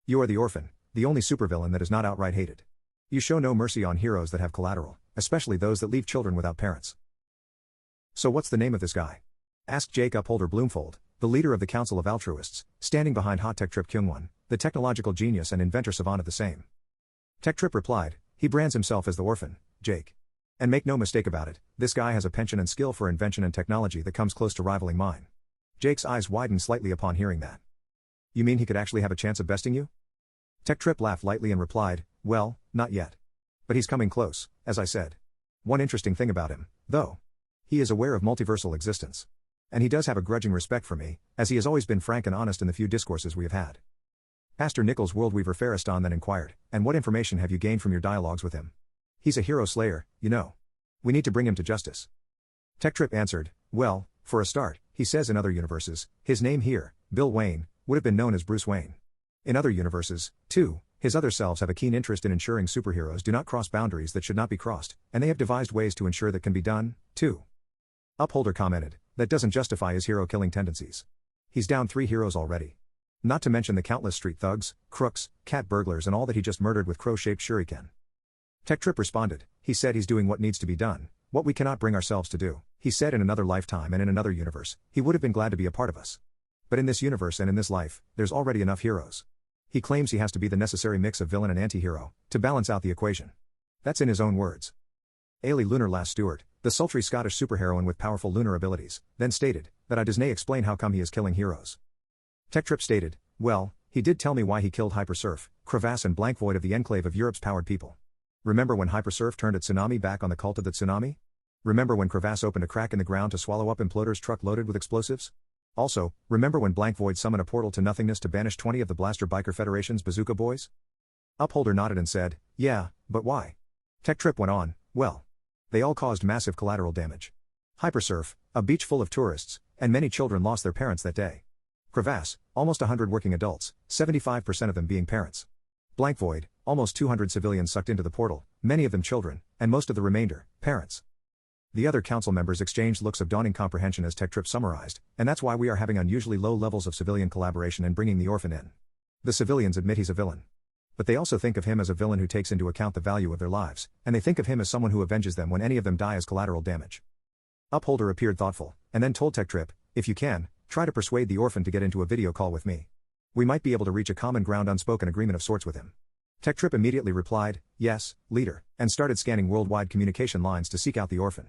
You are the Orphan, the only supervillain that is not outright hated. You show no mercy on heroes that have collateral, especially those that leave children without parents. So what's the name of this guy? Asked Jake Upholder Bloomfold, the leader of the Council of Altruists, standing behind Hot Tech Trip Kyungwon, the technological genius and inventor savant of the same. Tech Trip replied, he brands himself as the Orphan, Jake. And make no mistake about it, this guy has a penchant and skill for invention and technology that comes close to rivaling mine. Jake's eyes widened slightly upon hearing that. You mean he could actually have a chance of besting you? Tech Trip laughed lightly and replied, well, not yet. But he's coming close, as I said. One interesting thing about him, though. He is aware of multiversal existence. And he does have a grudging respect for me, as he has always been frank and honest in the few discourses we have had. Pastor Nichols Worldweaver Farriston then inquired, and what information have you gained from your dialogues with him? He's a hero slayer, you know. We need to bring him to justice. Tech Trip answered, well, for a start, he says in other universes, his name here, Bill Wayne, would have been known as Bruce Wayne. In other universes, too, his other selves have a keen interest in ensuring superheroes do not cross boundaries that should not be crossed, and they have devised ways to ensure that can be done, too. Upholder commented, that doesn't justify his hero-killing tendencies. He's down 3 heroes already. Not to mention the countless street thugs, crooks, cat burglars and all that he just murdered with crow-shaped shuriken. Tech Trip responded, he said he's doing what needs to be done, what we cannot bring ourselves to do. He said in another lifetime and in another universe, he would have been glad to be a part of us. But in this universe and in this life, there's already enough heroes. He claims he has to be the necessary mix of villain and anti-hero, to balance out the equation. That's in his own words. Ailey Lunar Lass Stewart, the sultry Scottish superheroine with powerful lunar abilities, then stated, that I does nay explain how come he is killing heroes. Tech Trip stated, well, he did tell me why he killed Hypersurf, Crevasse and Blank Void of the Enclave of Europe's powered people. Remember when Hypersurf turned a tsunami back on the cult of the tsunami? Remember when Crevasse opened a crack in the ground to swallow up Imploder's truck loaded with explosives? Also, remember when Blank Void summoned a portal to nothingness to banish 20 of the Blaster Biker Federation's bazooka boys? Upholder nodded and said, yeah, but why? Tech Trip went on, well. They all caused massive collateral damage. Hypersurf, a beach full of tourists, and many children lost their parents that day. Crevasse, almost 100 working adults, 75% of them being parents. Blank Void, almost 200 civilians sucked into the portal, many of them children, and most of the remainder, parents. The other council members exchanged looks of dawning comprehension as Tech Trip summarized, and that's why we are having unusually low levels of civilian collaboration and bringing the Orphan in. The civilians admit he's a villain. But they also think of him as a villain who takes into account the value of their lives, and they think of him as someone who avenges them when any of them die as collateral damage. Upholder appeared thoughtful, and then told Tech Trip, if you can, try to persuade the Orphan to get into a video call with me. We might be able to reach a common ground unspoken agreement of sorts with him. Tech Trip immediately replied, yes, leader, and started scanning worldwide communication lines to seek out the Orphan.